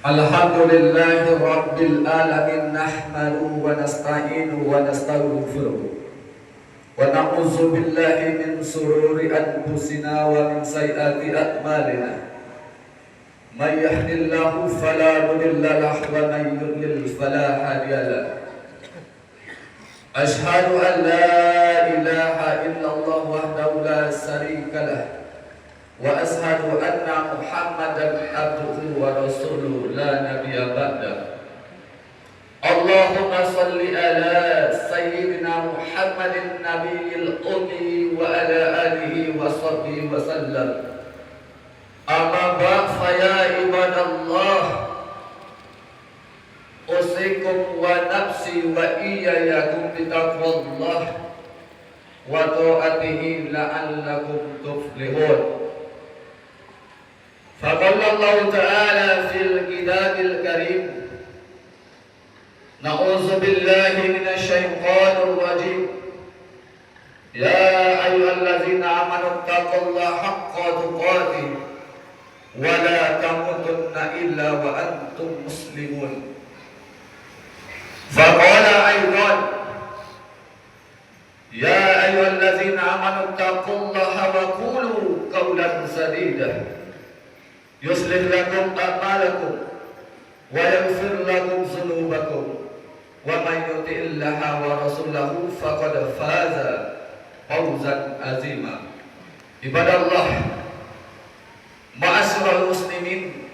Alhamdulillahi Rabbil Alamin. Nahmaduhu wa nasta'inuhu wa nastaghfiruh wa na'udzu billahi min sururi anfusina wa min sayyiati a'malina. May yahdihillahu fala mudilla lahu wa may yudlil fala hadiya lahu. Ashhadu an la ilaha illallah wahdahu la syarika lahu wa ashhadu anna Muhammadan abduhu wa rasuluhu la nabiyya ba'da. Allahumma salli ala sayyidina Muhammadin nabiyil ummi wa ala alihi wa sahbihi wa sallam. Amma ba'd, fa ya ibadallah, usikum wa nafsi wa iyyakum bitaqwallah wa ta'atihi la'allakum tuflihun. فقال الله تعالى في الكتاب الكريم: نعوذ بالله من الشيطان الرجيم. يا أيها الذين آمنوا اتقوا الله حق تقاته ولا تموتن إلا وأنتم مسلمون. فقال أيضا: يا أيها الذين آمنوا اتقوا الله وقولوا قولا سديدا يصلح لكم أعمالكم ويغفر لكم ذنوبكم ومن يطع الله ورسوله فقد فاز فوزا عظيما. Ibadallah, ma'asyiral muslimin,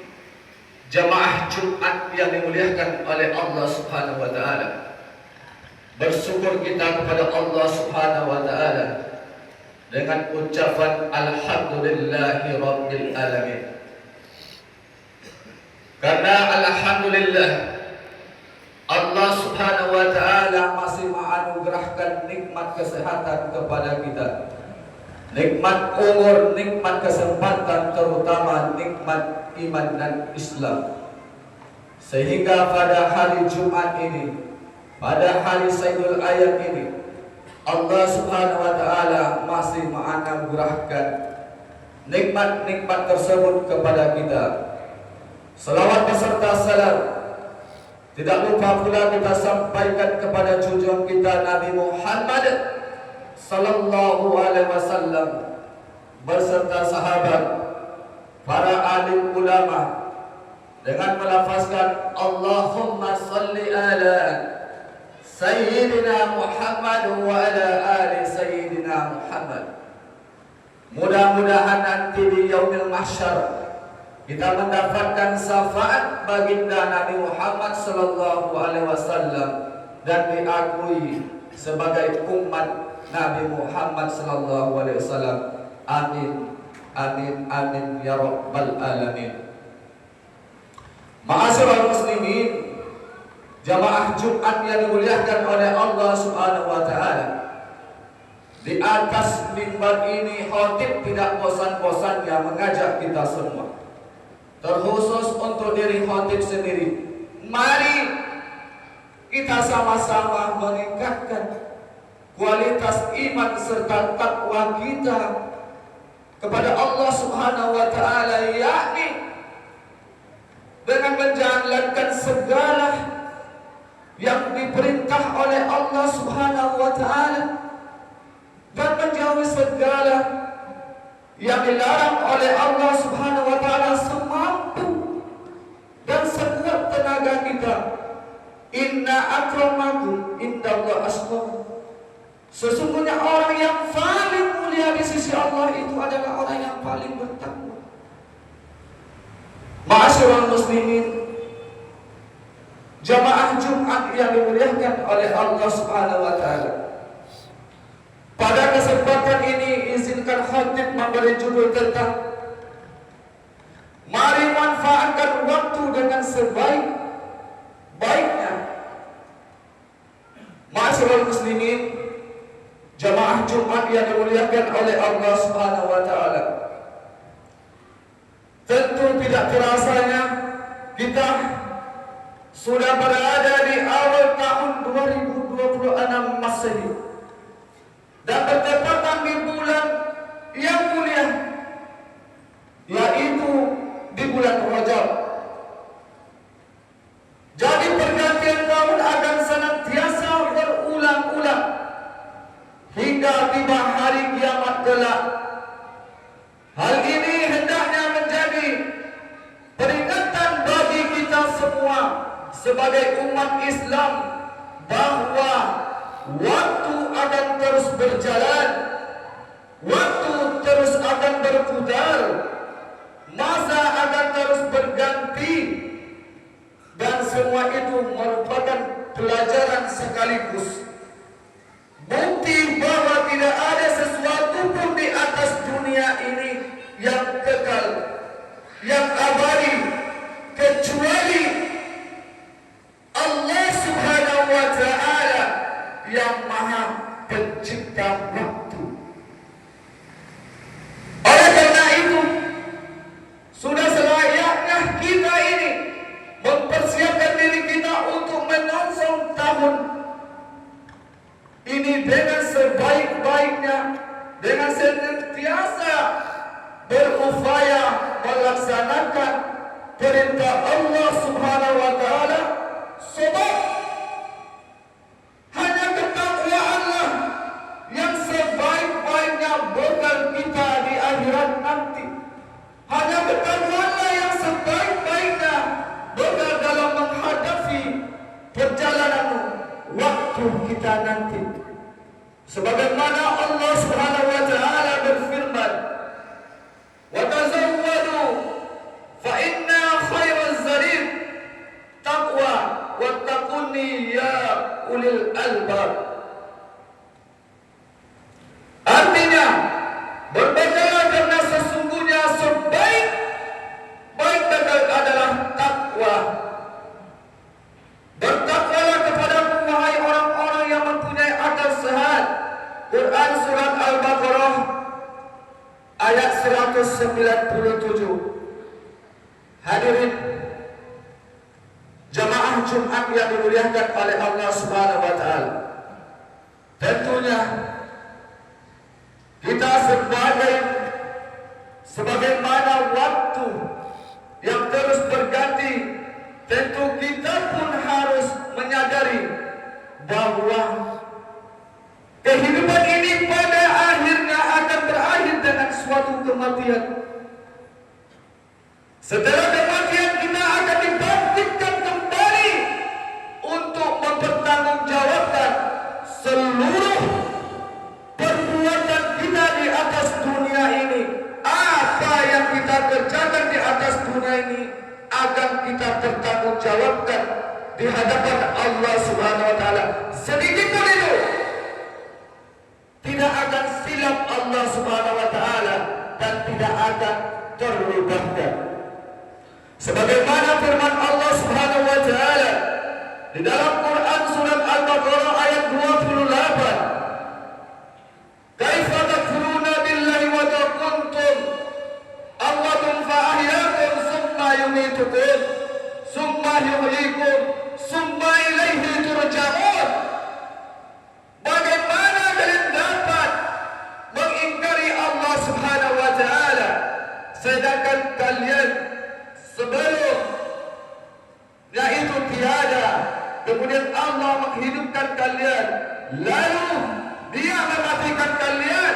jamaah Jumat yang dimuliakan oleh Allah Subhanahu wa taala. Bersyukur kita kepada Allah Subhanahu wa taala dengan ucapan alhamdulillahi rabbil alamin. Karena alhamdulillah Allah Subhanahu wa taala masih menganugerahkan nikmat kesehatan kepada kita, nikmat umur, nikmat kesempatan, terutama nikmat iman dan Islam. Sehingga pada hari Jumat ini, pada hari Sayyidul Ayam ini, Allah Subhanahu wa taala masih menganugerahkan nikmat-nikmat tersebut kepada kita. Salawat beserta salam tidak lupa pula kita sampaikan kepada junjungan kita Nabi Muhammad sallallahu alaihi wasallam beserta sahabat, para alim ulama, dengan melafazkan Allahumma salli ala Sayyidina Muhammad wa ala ali Sayyidina Muhammad. Mudah-mudahan nanti di yaumil mahsyar kita mendapatkan syafaat baginda Nabi Muhammad sallallahu alaihi wasallam dan diakui sebagai umat Nabi Muhammad sallallahu alaihi wasallam. Amin amin amin ya rabbal alamin. Ma'asyiral muslimin, jamaah Jumat yang dimuliakan oleh Allah Subhanahu wa taala. Di atas mimbar ini khatib tidak bosan-bosannya mengajak kita semua, terkhusus untuk diri khatib sendiri. Mari kita sama-sama meningkatkan kualitas iman serta takwa kita kepada Allah Subhanahu wa taala, yakni dengan menjalankan segala yang diperintah oleh Allah Subhanahu wa taala dan menjauhi segala yang dilarang oleh Allah Subhanahu wa taala semampu dan sekuat tenaga kita. Inna akramakum indallahi atqakum. Sesungguhnya orang yang paling mulia di sisi Allah itu adalah orang yang paling bertakwa. Ma'asyiral muslimin, jamaah Jumat yang dimuliakan oleh Allah Subhanahu wa taala. Pada kesempatan ini izinkan khatib memberi judul tentang mari manfaatkan waktu dengan sebaik-baiknya. Ma'asyiral muslimin, jamaah Jumat yang dimuliakan oleh Allah Subhanahu wa taala. Tentu tidak terasanya kita sudah berada di awal tahun 2026 Masehi dan bertepatan di bulan yang mulia, yaitu di bulan Rajab. Jadi pergantian tahun akan senantiasa berulang-ulang hingga tiba hari kiamat kelak. Hal ini hendaknya menjadi peringatan bagi kita semua sebagai umat Islam bahwa waktu akan terus berjalan, waktu terus akan berputar, masa akan terus berganti, dan semua itu merupakan pelajaran sekaligus bukti bahwa tidak ada sesuatu pun di atas dunia ini yang kekal, yang abadi, kecuali Allah Subhanahu wa Ta'ala yang Maha Pencipta waktu. Oleh karena itu, sudah selayaknya kita ini mempersiapkan diri kita untuk menyongsong tahun ini dengan sebaik-baiknya, dengan senantiasa berupaya melaksanakan perintah Allah Subhanahu wa Ta'ala, sebab hanya ketakwaan yang sebaik-baiknya bekal kita di akhirat nanti. Hanya ketakwaan yang sebaik-baiknya bekal dalam menghadapi perjalanan waktu kita nanti. Sebagaimana Allah Subhanahu wa Ta'ala berfirman, "Wa tazawwadu fa inna khairaz zadi taqwa wattaquni ya ulil albab." Artinya, berbekalah karena sesungguhnya sebaik-baik bekal adalah takwa. Bertakwalah kepadaku wahai orang-orang yang mempunyai akal sehat. Quran surat Al-Baqarah ayat 197. Hadirin jamaah Jumat yang dimuliakan oleh Allah Subhanahu wa Ta'ala, tentunya kita sebagaimana waktu yang terus berganti, tentu kita pun harus menyadari bahwa kehidupan ini pada akhirnya akan berakhir dengan suatu kematian. Setelah kematian kita akan dibangkitkan kembali untuk mempertanggungjawabkan seluruh perbuatan kita di atas dunia ini. Apa yang kita kerjakan di atas dunia ini akan kita pertanggungjawabkan di hadapan Allah Subhanahu wa Ta'ala. Sedikit pun itu tidak akan silap Allah Subhanahu wa Ta'ala dan tidak akan terlubangkan. Sebagaimana firman Allah Subhanahu wa Ta'ala di dalam Quran surat Al-Baqarah ayat 28, "Kaifa takfuruna billahi wa kuntum amwatan fa ahyaakum tsumma yumitukum tsumma yuhyikum tsumma ilaihi turja'un." Bagaimana kalian dapat mengingkari Allah Subhanahu wa Ta'ala sedangkan kalian sebelum yaitu tiada, kemudian Allah menghidupkan kalian, lalu Dia mematikan kalian,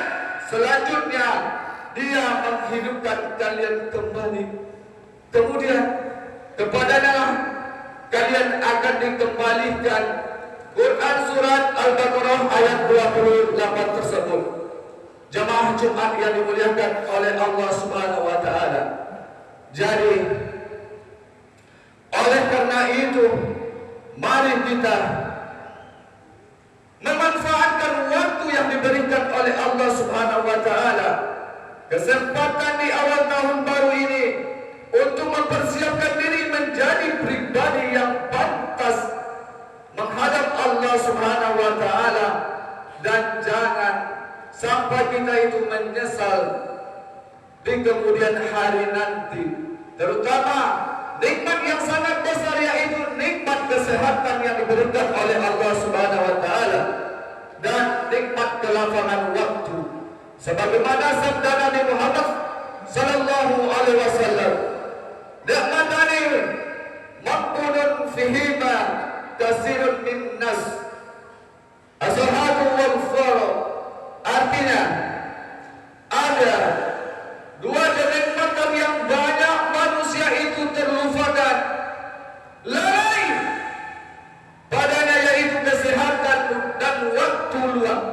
selanjutnya Dia menghidupkan kalian kembali, kemudian kepadanya kalian akan dikembalikan. Quran surat Al-Baqarah ayat 28 tersebut. Jamaah Jumat yang dimuliakan oleh Allah Subhanahu wa Ta'ala. Jadi oleh karena itu, mari kita memanfaatkan waktu yang diberikan oleh Allah Subhanahu wa Ta'ala, kesempatan di awal tahun baru ini untuk mempersiapkan diri menjadi pribadi yang pantas menghadap Allah Subhanahu wa Ta'ala, dan jangan sampai kita itu menyesal di kemudian hari nanti, terutama nikmat yang sangat besar yaitu nikmat kesehatan yang diberikan oleh Allah Subhanahu wa Ta'ala dan nikmat kelapangan waktu. Sebagaimana sabda Nabi Muhammad sallallahu alaihi wasallam, ni'matani maqbulun fihima kasirun minnas as-sahatu wal farq. Artinya ada dua nikmat yang banyak manusia itu terlupakan, lalai padanya, yaitu kesehatan dan waktu luang.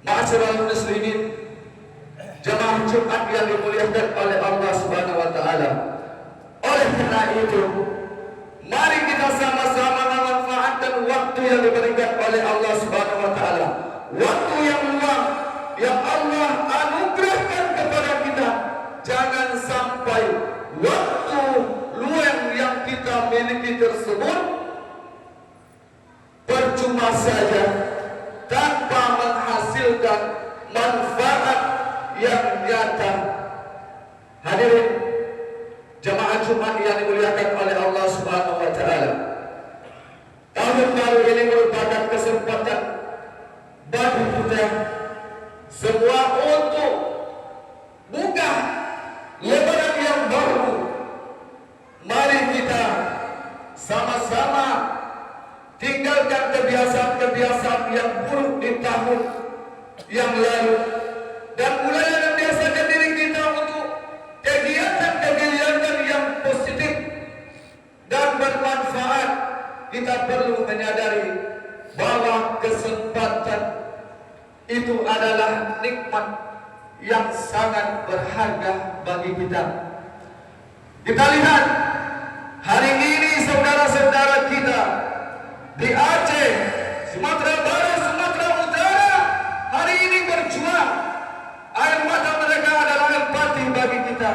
Ma'asyiral muslimin, jamaah Jumat yang dimuliakan oleh Allah Subhanahu wa taala. Oleh karena itu, mari kita sama-sama memanfaatkan waktu yang diberikan oleh Allah Subhanahu wa taala. Waktu yang luang yang Allah anugerahkan kepada kita. Jangan sampai waktu luang yang kita miliki tersebut percuma saja, tanpa menghasilkan manfaat yang nyata. Hadirin jamaah Jumat yang dimuliakan oleh Allah Subhanahu wa taala, tahun baru ini merupakan kesempatan bagi kita semua untuk buka lembaran yang baru. Mari kita sama-sama tinggalkan kebiasaan-kebiasaan yang buruk di tahun yang lalu dan mulai membiasakan diri kita untuk kegiatan-kegiatan yang positif dan bermanfaat. Kita perlu menyadari bahwa kesempatan itu adalah nikmat yang sangat berharga bagi kita. Kita lihat hari ini saudara-saudara kita di Aceh, Sumatera Barat, Sumatera Utara hari ini berjuang. Air mata mereka adalah empati bagi kita.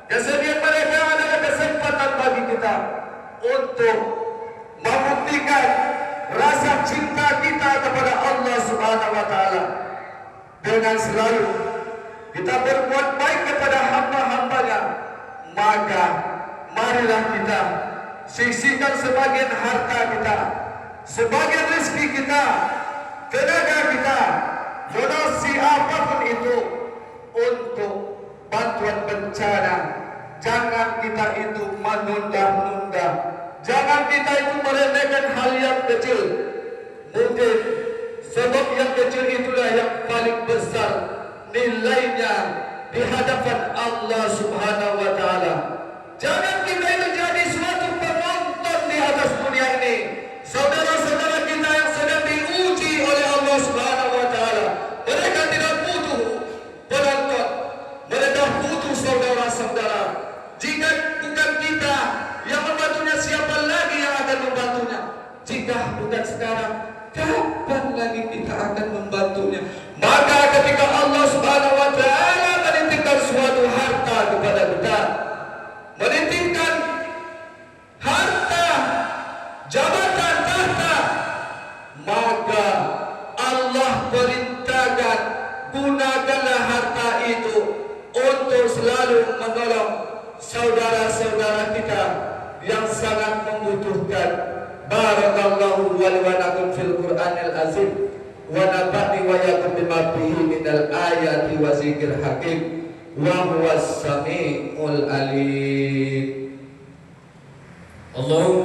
Kesedihan mereka adalah kesempatan bagi kita untuk membuktikan rasa cinta kita kepada Allah Subhanahu wa taala dengan selalu kita berbuat baik kepada hamba-hambanya. Maka marilah kita sisihkan sebagian harta kita, sebagian rezeki kita, tenaga kita, donasi apapun itu untuk bantuan bencana. Jangan kita itu menunda-nunda. Jangan kita itu meremehkan hal yang kecil. Mungkin sebab yang kecil itulah yang paling besar nilainya di hadapan Allah Subhanahu wa taala. Jangan kita itu jadi suatu penonton di atas dunia ini. Saudara-saudara kita yang sedang diuji oleh Allah Subhanahu wa taala, mereka tidak butuh penonton, mereka butuh saudara-saudara. Jika bukan kita yang membantunya, siapa lagi yang akan membantunya? Jika bukan sekarang, kapan lagi kita akan membantunya? Maka ketika Allah Subhanahu wa taala menitipkan suatu harta kepada kita, menitipkan harta, jabatan, tahta, maka Allah perintahkan gunakanlah harta itu untuk selalu menolong saudara-saudara kita yang sangat membutuhkan. Barakallahu wa lakum fil Qur'anil azim wa nafa'ni wa iyyakum bima fihi minal ayati wa zikril hakim wa huwas samiul alim. Allah